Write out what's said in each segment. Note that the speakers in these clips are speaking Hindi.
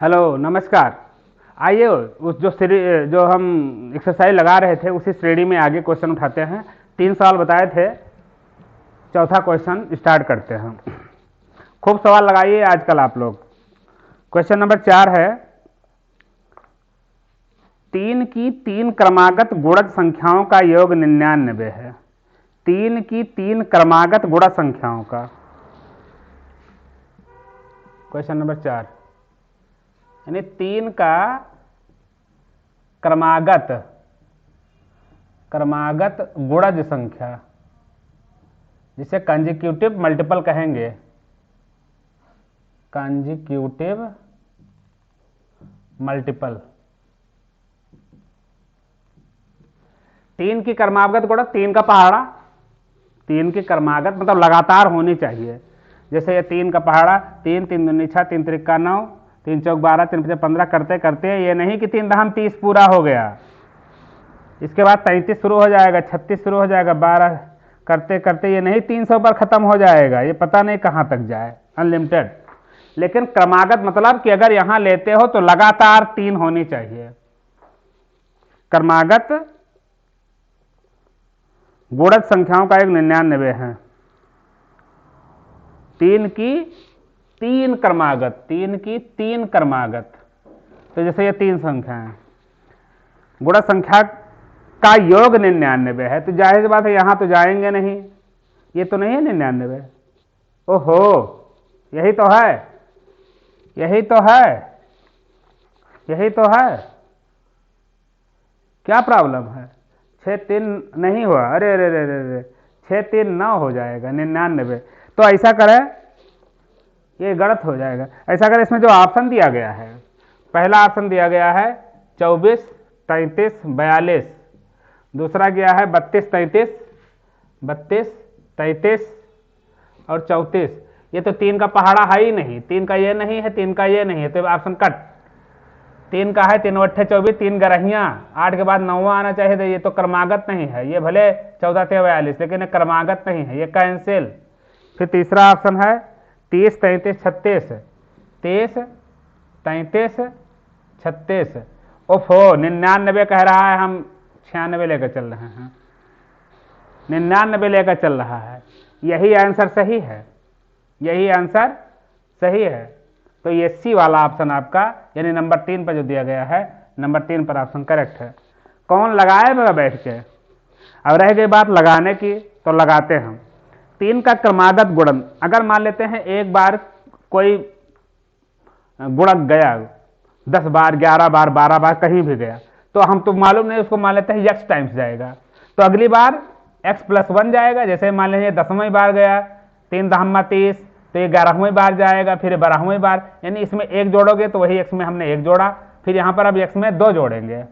हेलो नमस्कार। आइए उस जो हम एक्सरसाइज लगा रहे थे उसी श्रेणी में आगे क्वेश्चन उठाते हैं। 3 सवाल बताए थे, चौथा क्वेश्चन स्टार्ट करते हैं। खूब सवाल लगाइए आजकल आप लोग। क्वेश्चन नंबर 4 है, 3 की 3 क्रमागत गुणज संख्याओं का योग 99 है। 3 की 3 क्रमागत गुणज संख्याओं का। क्वेश्चन नंबर 4 यानी 3 का क्रमागत गुणज संख्या, जिसे कंजिक्यूटिव मल्टीपल कहेंगे। Consecutive multiple. 3 की क्रमागत गुणज, 3 का पहाड़ा। 3 की क्रमागत मतलब लगातार होनी चाहिए। जैसे ये 3 का पहाड़ा, 3 3 दूनी 6, 3 त्रिका 9, 3 चौक 12, 3 5 15 करते करते ये नहीं कि 3 दहम 30 पूरा हो गया, इसके बाद 33 शुरू हो जाएगा, 36 शुरू हो जाएगा, 12 करते करते ये नहीं 300 पर खत्म हो जाएगा, ये पता नहीं कहां तक जाए, अनलिमिटेड। लेकिन क्रमागत मतलब कि अगर यहां लेते हो तो लगातार 3 होनी चाहिए। क्रमागत गुणज संख्याओं का एक 99 है। 3 की 3 क्रमागत, 3 की 3 क्रमागत। तो जैसे ये 3 संख्या है, गुणज संख्या का योग 99 है, तो जाहिर सी बात है यहां तो जाएंगे नहीं, ये तो नहीं है 99। ओहो, यही तो है, यही तो है, यही तो है। क्या प्रॉब्लम है? 6 3 नहीं हुआ, अरे अरे अरे अरे, 6 3 9 हो जाएगा 99। तो ऐसा करें, ये गलत हो जाएगा। ऐसा करें, इसमें जो ऑप्शन दिया गया है, पहला ऑप्शन दिया गया है 24 33 42, दूसरा गया है 32 33 और 34। ये तो 3 का पहाड़ा है ही नहीं, 3 का ये नहीं है, 3 का ये नहीं है, तो ऑप्शन कट। 3 का है 3 अट्ठे 24, 3 गरहियां, 8 के बाद 9वां आना चाहिए, तो ये तो क्रमागत नहीं है। ये भले 14 3 42, लेकिन ये क्रमागत नहीं है, ये कैंसिल। फिर तीसरा ऑप्शन है 30 33 36, 30 33 36। ओफो, 99 कह रहा है, हम 96 लेकर चल रहे हैं, 99 लेकर चल रहा है। यही आंसर सही है, यही आंसर सही है। तो ये सी वाला ऑप्शन आपका, यानी नंबर 3 पर जो दिया गया है, नंबर 3 पर ऑप्शन करेक्ट है। कौन लगाए बैठ के? अब रह गई बात लगाने की, तो लगाते हैं। 3 का क्रमागत गुणन, अगर मान लेते हैं एक बार कोई गुणक गया, 10 बार 11 बार 12 बार कहीं भी गया, तो हम तो मालूम नहीं, उसको मान लेते हैं x टाइम्स जाएगा, तो अगली बार x + 1 जाएगा। जैसे मान लीजिए 10वीं बार गया, 3 दहम्मा 30, तो ये 11वीं बार जाएगा, फिर 12वीं बार, यानी इसमें 1 जोड़ोगे तो वही x में हमने 1 जोड़ा, फिर यहाँ पर अब x में 2 जोड़ेंगे।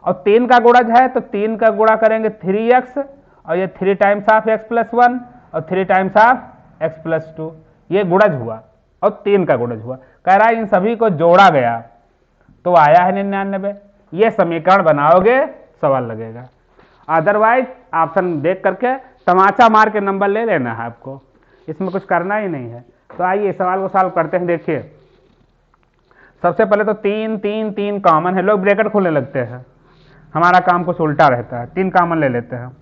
और 3 का गुणज है तो 3 का गुणा करेंगे 3x, और ये 3 टाइम्स ऑफ x + 1 और 3 टाइम्स ऑफ x + 2, ये गुणज हुआ और 3 का गुणज हुआ। कह रहा है इन सभी को जोड़ा गया तो आया है 99। ये समीकरण बनाओगे सवाल लगेगा, अदरवाइज ऑप्शन देख करके तमाचा मार के नंबर ले लेना है आपको, इसमें कुछ करना ही नहीं है। तो आइए सवाल को सॉल्व करते हैं। देखिए, सबसे पहले तो 3 3 3 कॉमन है, लोग ब्रैकेट खोलने लगते हैं, हमारा काम कुछ उल्टा रहता है। 3 कॉमन ले लेते हैं।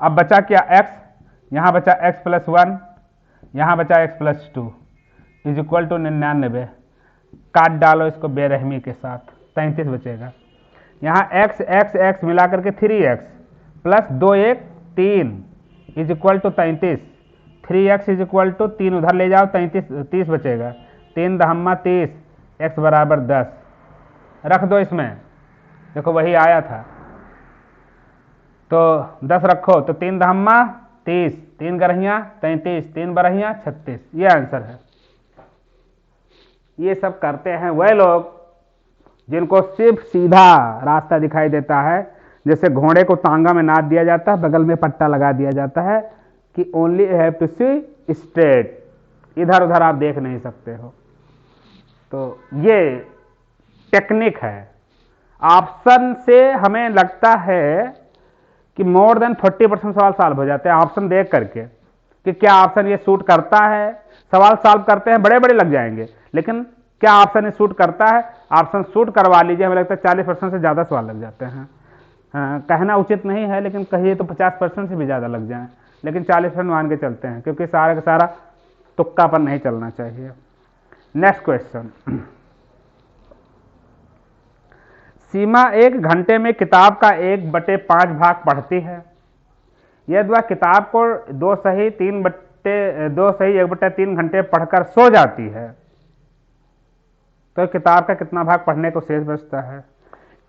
अब बचा क्या? x, यहां बचा x + 1, यहां बचा x + 2 = 99। काट डालो इसको बेरहमी के साथ, 33 बचेगा। यहाँ x x x मिला करके 3x + 2 1 3 = 33। 3x = 3 उधर ले जाओ, 30 बचेगा। 3 दहम्मा 30, x = 10 रख दो इसमें, देखो वही आया था, तो 10 रखो, तो 3 दहम्मा 30, 3 गरहियां 33, 3 बरहियां 36, ये आंसर है। ये सब करते हैं वह लोग जिनको सिर्फ सीधा रास्ता दिखाई देता है, जैसे घोड़े को तांगा में नाद दिया जाता है, बगल में पट्टा लगा दिया जाता है कि only have to see straight, इधर उधर आप देख नहीं सकते हो। तो ये टेक्निक है। ऑप्शन से हमें लगता है कि मोर देन 40% सवाल सॉल्व हो जाते हैं ऑप्शन देख करके, कि क्या ऑप्शन ये सूट करता है। सवाल सॉल्व करते हैं, बड़े बड़े लग जाएंगे, लेकिन क्या ऑप्शन ये सूट करता है? ऑप्शन सूट करवा लीजिए, हमें लगता है 40% से ज़्यादा सवाल लग जाते हैं। कहना उचित नहीं है, लेकिन कहिए तो 50% से भी ज़्यादा लग जाएं, लेकिन 40% मान के चलते हैं, क्योंकि सारा का सारा तुक्का पर नहीं चलना चाहिए। नेक्स्ट क्वेश्चन, सीमा 1 घंटे में किताब का 1/5 भाग पढ़ती है। यदि वह किताब को 2 सही 1/3 घंटे पढ़कर सो जाती है, तो किताब का कितना भाग पढ़ने को शेष बचता है?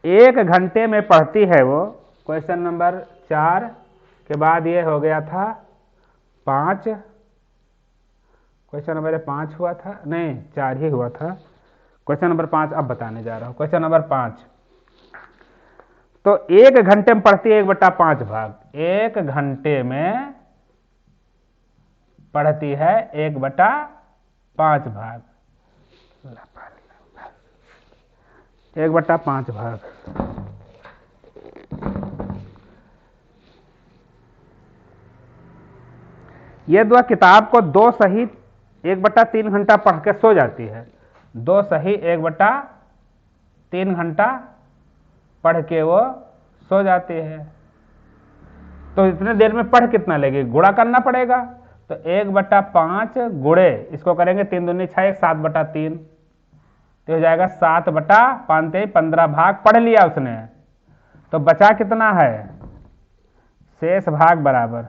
1 घंटे में पढ़ती है वो, क्वेश्चन नंबर 4 के बाद ये हो गया था 5, क्वेश्चन नंबर 5 हुआ था, नहीं 4 ही हुआ था। क्वेश्चन नंबर 5 अब बताने जा रहा हूं। क्वेश्चन नंबर 5, तो 1 घंटे में पढ़ती है 1/5 भाग, 1 घंटे में पढ़ती है 1/5 भाग, 1/5 भाग। यदि वह किताब को 2 सही 1/3 घंटा पढ़ के सो जाती है, 2 सही 1/3 घंटा पढ़ के वो सो जाती है, तो इतने देर में पढ़ कितना लेगी? गुणा करना पड़ेगा। तो 1/5 गुणे इसको करेंगे 3 दूनी 6, 7/3, तो हो जाएगा 7/5 15 भाग पढ़ लिया उसने, तो बचा कितना है? शेष भाग बराबर,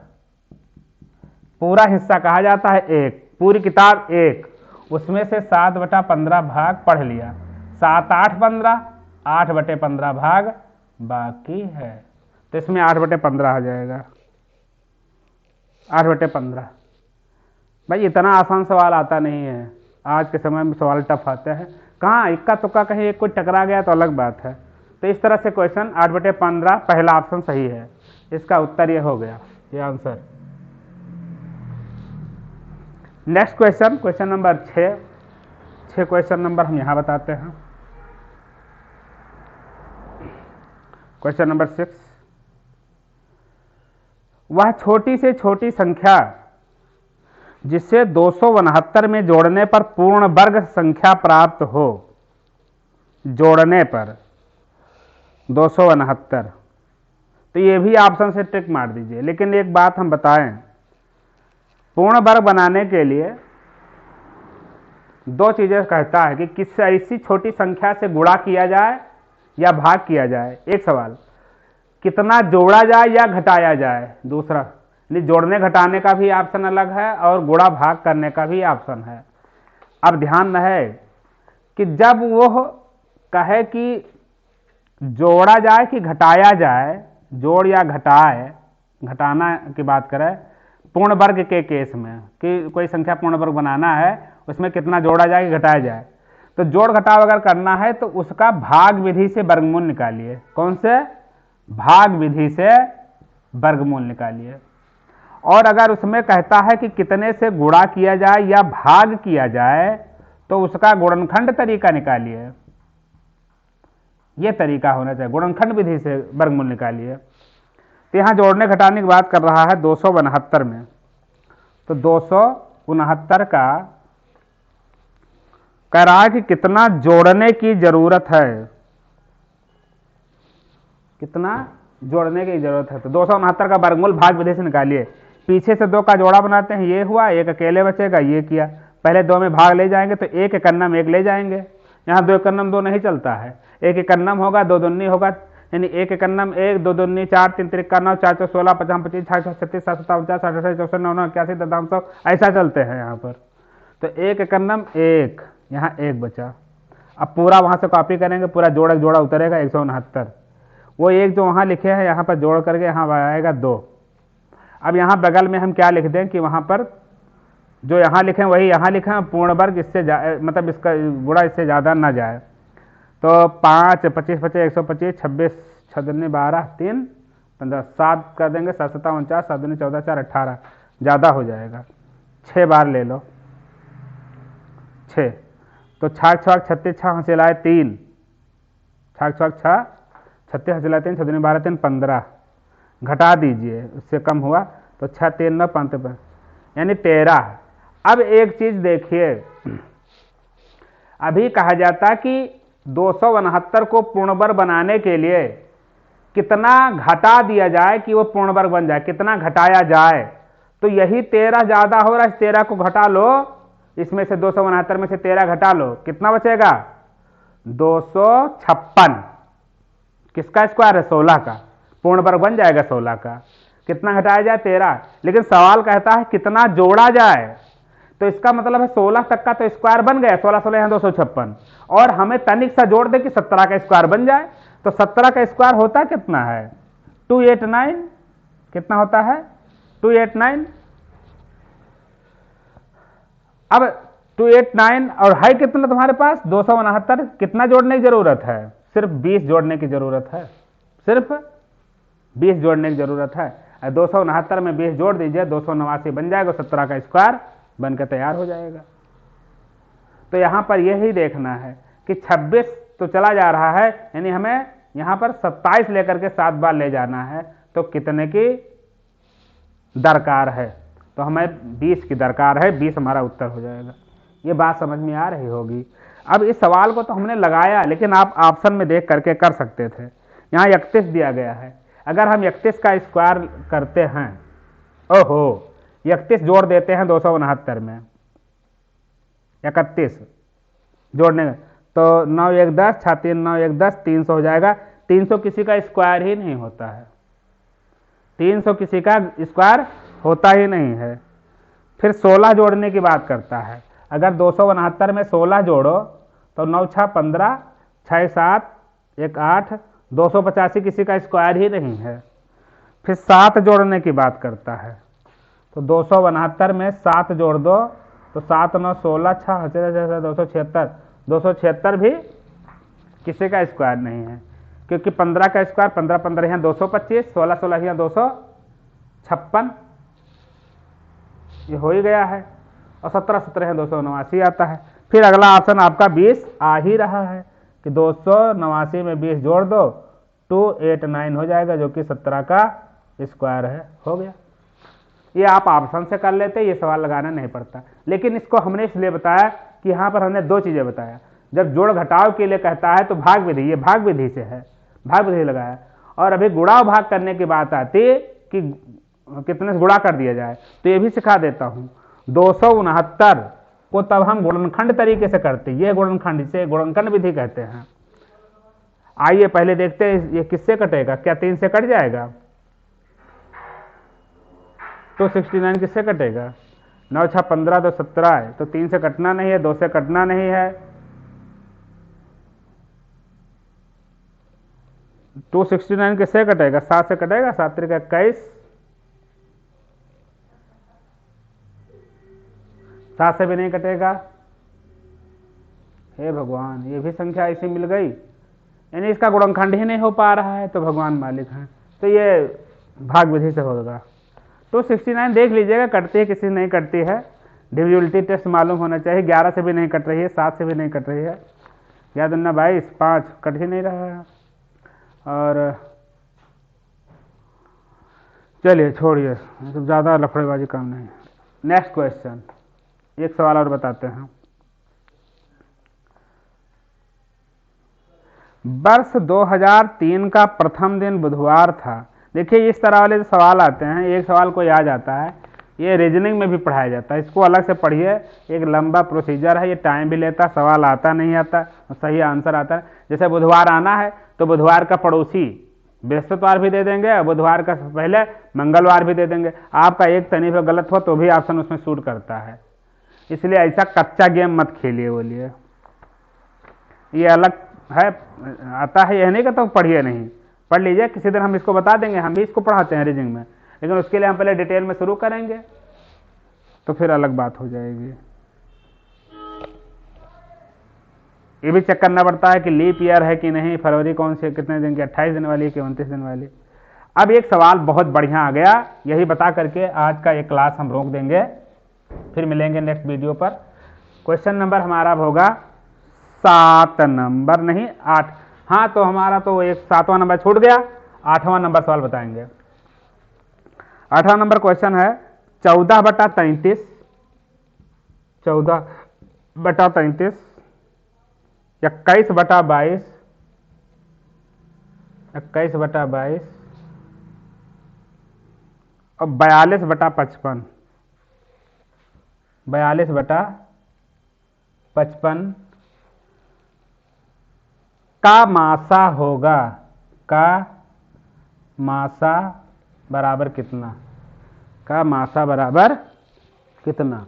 पूरा हिस्सा कहा जाता है 1, पूरी किताब 1, उसमें से 7/15 भाग पढ़ लिया, 7 8 15, 8/15 भाग बाकी है, तो इसमें 8/15 आ जाएगा, 8/15। भाई इतना आसान सवाल आता नहीं है, आज के समय में सवाल टफ आते हैं, कहाँ इक्का तुक्का कहीं एक कोई टकरा गया तो अलग बात है। तो इस तरह से क्वेश्चन 8/15 पहला ऑप्शन सही है, इसका उत्तर ये हो गया, ये answer. Next question, question number 6 question number हम यहां बताते हैं। क्वेश्चन नंबर 6, वह छोटी से छोटी संख्या जिसे 269 में जोड़ने पर पूर्ण वर्ग संख्या प्राप्त हो, जोड़ने पर 269, तो ये भी ऑप्शन से टिक मार दीजिए। लेकिन एक बात हम बताएं, पूर्ण वर्ग बनाने के लिए 2 चीजें कहता है कि किस ऐसी छोटी संख्या से गुणा किया जाए या भाग किया जाए, एक सवाल, कितना जोड़ा जाए या घटाया जाए, दूसरा, जोड़ने घटाने का भी ऑप्शन अलग है और गुणा भाग करने का भी ऑप्शन है। अब ध्यान रहे कि जब वो कहे कि जोड़ा जाए कि घटाया जाए, जोड़ या घटाना की बात करें पूर्ण वर्ग के केस में, कि कोई संख्या पूर्ण वर्ग बनाना है, उसमें कितना जोड़ा जाए कि घटाया जाए, तो जोड़ घटाव अगर करना है तो उसका भाग विधि से वर्गमूल निकालिए। कौन से? भाग विधि से वर्गमूल निकालिए। और अगर उसमें कहता है कि कितने से गुणा किया जाए या भाग किया जाए, तो उसका गुणनखंड तरीका निकालिए, यह तरीका होना चाहिए, गुणनखंड विधि से वर्गमूल निकालिए। तो यहां जोड़ने घटाने की बात कर रहा है 269 में, तो 269 का कह रहा है कि कितना जोड़ने की जरूरत है, कितना जोड़ने की जरूरत है, तो 269 का वर्गमूल भाग विधि से निकालिए। पीछे से 2 का जोड़ा बनाते हैं, ये हुआ, एक अकेले बचेगा, ये किया, पहले 2 में भाग ले जाएंगे तो 1 एकन्नम 1 ले जाएंगे, यहाँ 2 एकन्नम 2 नहीं चलता है, 1 एकन्नम होगा, 2 दूनी होगा, यानी 1 एकन्नम 1, 2 दूनी 4, 3 तिरिक्का 9, 4 4 16, 55 25, 26 36, 7 57 50, 60 60, 64 99 81 ददाम 100, ऐसा चलते हैं यहाँ पर। तो 1 एकन्नम 1, यहाँ 1 बचा। अब पूरा वहाँ से कॉपी करेंगे, पूरा जोड़ा उतरेगा 169, वो 1 जो वहाँ लिखे हैं यहाँ पर जोड़ करके यहाँ आएगा 2। अब यहाँ बगल में हम क्या लिख दें कि वहाँ पर जो यहाँ लिखें वही यहाँ लिखें, पूर्ण वर्ग इससे मतलब इसका गुणा इससे ज़्यादा ना जाए। तो 5 25 25 125, 26 6 दूनी 12 3 15, 7 कर देंगे, 7 7 49, 7 दूनी 14 4 18, ज़्यादा हो जाएगा, 6 बार ले लो, 6, तो 6 6 36 6 हंसिलाए 3, 6 6 6 36 हंसिलाए 3, 6 दूनी 12 3 15, घटा दीजिए, उससे कम हुआ तो 6 3 9 5 5, यानी 13। अब एक चीज देखिए, अभी कहा जाता कि 269 को पूर्ण वर्ग बनाने के लिए कितना घटा दिया जाए कि वो पूर्ण वर्ग बन जाए, कितना घटाया जाए। तो यही 13 ज्यादा हो रहा है, 13 को घटा लो, इसमें से 269 में से 13 घटा लो, कितना बचेगा 256। किसका स्क्वायर है 16 का, पूर्ण वर्ग बन जाएगा 16 का। कितना घटाया जाए 13, लेकिन सवाल कहता है कितना जोड़ा जाए, तो इसका मतलब है 16 तक का तो स्क्वायर बन गया, 16 16 यहाँ 256, और हमें तनिक सा जोड़ दे कि 17 का स्क्वायर बन जाए। तो 17 का स्क्वायर होता कितना है 289, कितना होता है 289। अब 289 और है कितना तुम्हारे पास 269, कितना जोड़ने की जरूरत है, सिर्फ 20 जोड़ने की जरूरत है, सिर्फ 20 जोड़ने की जरूरत है। 269 में 20 जोड़ दीजिए, 289 बन जाएगा, 17 का स्क्वायर बनकर तैयार हो जाएगा। तो यहां पर यही देखना है कि 26 तो चला जा रहा है, यानी हमें यहां पर 27 लेकर के 7 बार ले जाना है, तो कितने की दरकार है, तो हमें 20 की दरकार है, 20 हमारा उत्तर हो जाएगा। ये बात समझ में आ रही होगी। अब इस सवाल को तो हमने लगाया, लेकिन आप ऑप्शन में देख करके कर सकते थे। यहाँ 31 दिया गया है, अगर हम 31 का स्क्वायर करते हैं, ओहो 31 जोड़ देते हैं 269 में, 31 जोड़ने में, तो 9 1 10, 6 3 9 1 10, 300 हो जाएगा। 300 किसी का स्क्वायर ही नहीं होता है, 300 किसी का स्क्वायर होता ही नहीं है। फिर 16 जोड़ने की बात करता है, अगर 269 में 16 जोड़ो तो 9 6 15, 6 7 1 8, 285 किसी का स्क्वायर ही नहीं है। फिर 7 जोड़ने की बात करता है, तो 269 में 7 जोड़ दो तो 7 9 16, 6 276, 276 भी किसी का स्क्वायर नहीं है, क्योंकि 15 का स्क्वायर 15 15 यहाँ 225, 16 16 यहाँ 256, ये हो ही गया है, और 17 17 यहाँ 289 आता है। फिर अगला ऑप्शन आपका 20 आ ही रहा है कि 289 में 20 जोड़ दो 289 हो जाएगा, जो कि 17 का स्क्वायर है, हो गया। ये आप ऑप्शन से कर लेते, ये सवाल लगाना नहीं पड़ता। लेकिन इसको हमने इसलिए बताया कि यहाँ पर हमने 2 चीजें बताया, जब जोड़ घटाव के लिए कहता है तो भाग विधि, ये भाग विधि से है, भाग विधि लगाया, और अभी गुणा भाग करने की बात आती कि कितने से गुणा कर दिया जाए, तो ये भी सिखा देता हूं। 269 को तब हम गुणनखंड तरीके से करते, ये गुणनखंड, इसे गुणनखंड विधि कहते हैं। आइए पहले देखते हैं ये किससे कटेगा, क्या 3 से कट जाएगा, 269 किससे कटेगा, 9 6 15 तो 17 है, तो 3 से कटना नहीं है, 2 से कटना नहीं है, 269 किससे कटेगा, 7 से कटेगा, 7 3 21, 7 से भी नहीं कटेगा। हे भगवान, ये भी संख्या ऐसी मिल गई, यानी इसका गुणनखंड ही नहीं हो पा रहा है, तो भगवान मालिक हैं, तो ये भाग विधि से होगा। 269 देख लीजिएगा कटती है, किसी से नहीं कटती है, डिविजिबिलिटी टेस्ट मालूम होना चाहिए। 11 से भी नहीं कट रही है, 7 से भी नहीं कट रही है, याद अन्ना 22 5 कट ही नहीं रहा है। और चलिए छोड़िए, ज़्यादा लफड़ेबाजी काम नहीं। नेक्स्ट क्वेश्चन, एक सवाल और बताते हैं। वर्ष 2003 का प्रथम दिन बुधवार था। देखिए इस तरह वाले सवाल आते हैं, एक सवाल कोई आ जाता है, ये रीजनिंग में भी पढ़ाया जाता है, इसको अलग से पढ़िए, एक लंबा प्रोसीजर है, ये टाइम भी लेता, सवाल आता नहीं आता, सही आंसर आता है। जैसे बुधवार आना है तो बुधवार का पड़ोसी बृहस्पतिवार भी दे देंगे, और बुधवार का पहले मंगलवार भी दे देंगे। आपका एक तनी पे गलत हो तो भी ऑप्शन उसमें शूट करता है, इसलिए ऐसा कच्चा गेम मत खेलिए। बोलिए ये अलग है, आता है, यह नहीं कहता पढ़िए नहीं, पढ़ लीजिए, किसी दिन हम इसको बता देंगे, हम भी इसको पढ़ाते हैं रीजनिंग में, लेकिन उसके लिए हम पहले डिटेल में शुरू करेंगे, तो फिर अलग बात हो जाएगी। ये भी चेक करना पड़ता है कि लीप ईयर है कि नहीं, फरवरी कौन से कितने दिन की, 28 दिन वाली कि 29 दिन वाली। अब एक सवाल बहुत बढ़िया आ गया, यही बता करके आज का एक क्लास हम रोक देंगे, फिर मिलेंगे नेक्स्ट वीडियो पर। क्वेश्चन नंबर हमारा होगा 7 नंबर, नहीं 8, हाँ तो हमारा तो एक 7वां नंबर छूट गया, 8वां नंबर सवाल बताएंगे। 8वां नंबर क्वेश्चन है 14/33, 14/33 21/22 21/22 और 42/55 42/55 का मासा होगा, का मासा बराबर कितना, का मासा बराबर कितना।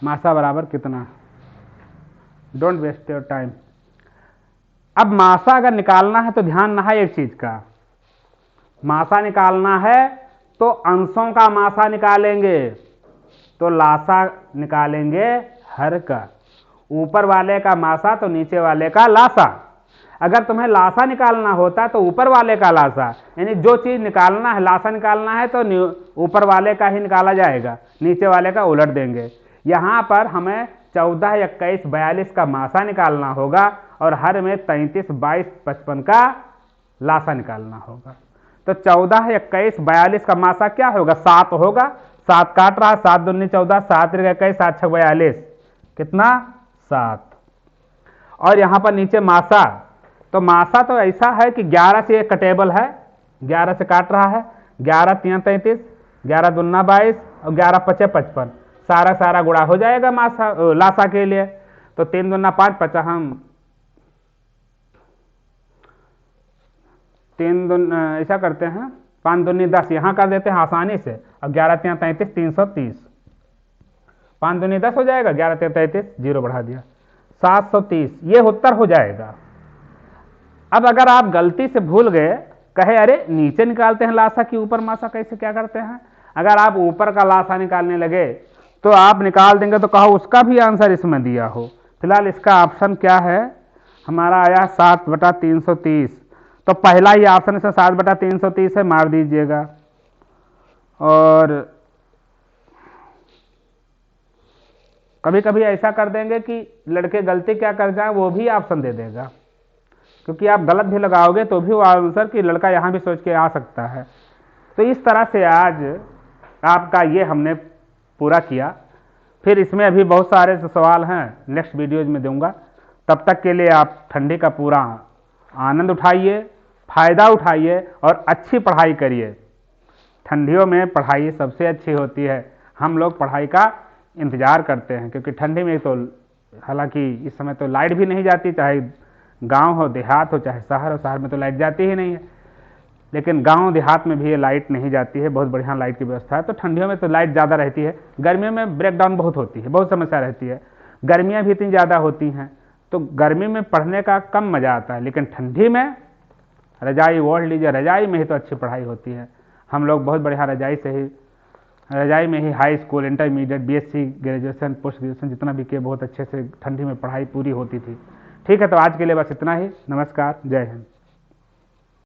मासा बराबर कितना, डोंट वेस्ट योर टाइम। अब मासा अगर निकालना है तो ध्यान ना है एक चीज का, मासा निकालना है तो अंशों का मासा निकालेंगे, तो लासा निकालेंगे हर का, ऊपर वाले का मासा तो नीचे वाले का लासा। अगर तुम्हें लासा निकालना होता तो ऊपर वाले का लासा, यानी जो चीज निकालना है, लासा निकालना है तो ऊपर वाले का ही निकाला जाएगा, नीचे वाले का उलट देंगे। यहां पर हमें 14, 21, 42 का मासा निकालना होगा और हर में 33, 22, 55 का लासा निकालना होगा। तो 14, 21, 42 का मासा क्या होगा, 7 होगा। 7 काट रहा, 7 दूनी 14, 7 21, 7 6 42, कितना 7। और यहां पर नीचे मासा, तो मासा तो ऐसा है कि 11 से एक कटेबल है, 11 से काट रहा है, 11 3 33, 11 दूना 22 और 11 5 55, सारा गुणा हो जाएगा मासा लासा के लिए। तो 3 दूना 5, 50 हम 3 दूना ऐसा करते हैं, 5 दूनी 10 यहां कर देते हैं आसानी से, और 11 3 33, 330, 5 दूनी 10 हो जाएगा, 11 3 33, 0 बढ़ा दिया, 730, ये उत्तर हो जाएगा। अब अगर आप गलती से भूल गए, कहे अरे नीचे निकालते हैं लासा की ऊपर मासा, कैसे क्या करते हैं, अगर आप ऊपर का लासा निकालने लगे तो आप निकाल देंगे तो कहो उसका भी आंसर इसमें दिया हो। फिलहाल इसका ऑप्शन क्या है, हमारा आया 7/330, तो पहला ही ऑप्शन इसमें 7/330 है, मार दीजिएगा। और कभी कभी ऐसा कर देंगे कि लड़के गलती क्या कर जाए वो भी ऑप्शन दे देगा, क्योंकि आप गलत भी लगाओगे तो भी वो आंसर कि लड़का यहां भी सोच के आ सकता है। तो इस तरह से आज आपका ये हमने पूरा किया। फिर इसमें अभी बहुत सारे सवाल हैं, नेक्स्ट वीडियोज में दूंगा। तब तक के लिए आप ठंडी का पूरा आनंद उठाइए, फायदा उठाइए और अच्छी पढ़ाई करिए। ठंडियों में पढ़ाई सबसे अच्छी होती है, हम लोग पढ़ाई का इंतजार करते हैं, क्योंकि ठंडी में तो हालांकि इस समय तो लाइट भी नहीं जाती, चाहे गांव हो देहात हो चाहे शहर हो, शहर में तो लाइट जाती ही नहीं है, लेकिन गांव देहात में भी ये लाइट नहीं जाती है, बहुत बढ़िया लाइट की व्यवस्था है। तो ठंडियों में तो लाइट ज़्यादा रहती है, गर्मियों में ब्रेकडाउन बहुत होती है, बहुत समस्या रहती है, गर्मियाँ भी इतनी ज़्यादा होती हैं, तो गर्मी में पढ़ने का कम मज़ा आता है, लेकिन ठंडी में रजाई ओढ़ लीजिए, रजाई में ही तो अच्छी पढ़ाई होती है। हम लोग बहुत बढ़िया रजाई में ही high school, intermediate, BSc, graduation, post graduation जितना भी किए, बहुत अच्छे से ठंडी में पढ़ाई पूरी होती थी। ठीक है, तो आज के लिए बस इतना ही। नमस्कार, जय हिंद।